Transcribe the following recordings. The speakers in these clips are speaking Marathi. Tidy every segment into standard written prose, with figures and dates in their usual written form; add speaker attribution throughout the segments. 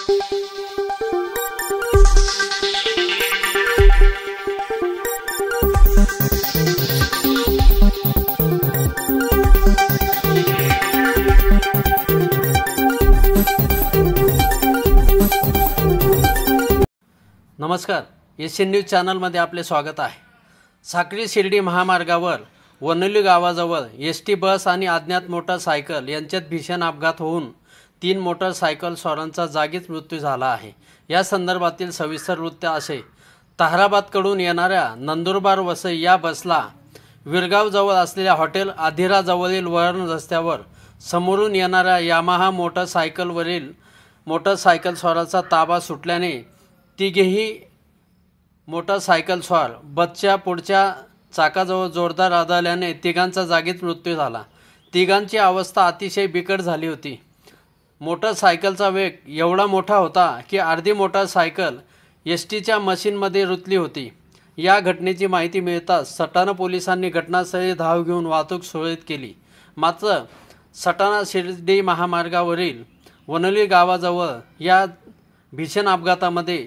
Speaker 1: नमस्कार, एशियन न्यूज चॅनलमध्ये आपले स्वागत आहे। साक्री शिर्डी महामार्गावर वनोली गावाजवळ एसटी बस आणि अज्ञात मोटरसायकल यांच्यात भीषण अपघात होऊन 3 मोटरसायकल स्वारांचा जागीच मृत्यू झाला आहे। या संदर्भातील सविस्तर वृत्त असे, ताहराबादकडून येणाऱ्या नंदुरबार वसई या बसला विरगावजवळ असलेल्या हॉटेल आधिराजवळील वळण रस्त्यावर समोरून येणाऱ्या यामाहा मोटरसायकलवरील मोटरसायकल स्वाराचा ताबा सुटल्याने तिघेही मोटरसायकल स्वार बसच्या पुढच्या चाकाजवळ जोरदार आदळल्याने तिघांचा जागीच मृत्यू झाला। तिघांची अवस्था अतिशय बिकट झाली होती। मोटरसायकलचा वेग एवढा मोठा होता की अर्धी मोटरसायकल एसटीच्या मशीनमध्ये रुतली होती। या घटनेची माहिती मिळताच सटाणा पोलिसांनी घटनास्थळी धाव घेऊन वाहतूक सुरळीत केली। मात्र सटाणा शिर्डी महामार्गावरील वनोली गावाजवळ या भीषण अपघातामध्ये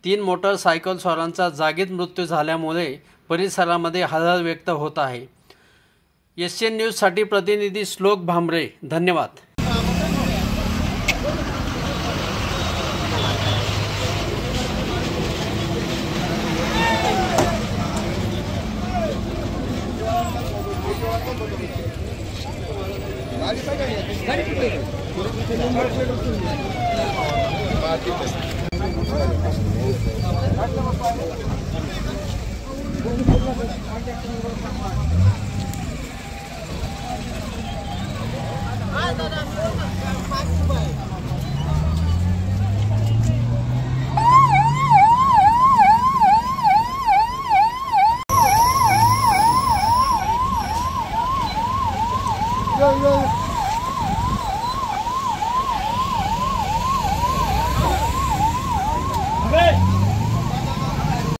Speaker 1: 3 मोटरसायकल स्वारांचा जागीच मृत्यू झाल्यामुळे परिसरामध्ये हळहळ व्यक्त होत आहे। एशियन न्यूजसाठी प्रतिनिधी श्लोक भांबरे, धन्यवाद।
Speaker 2: Go, go.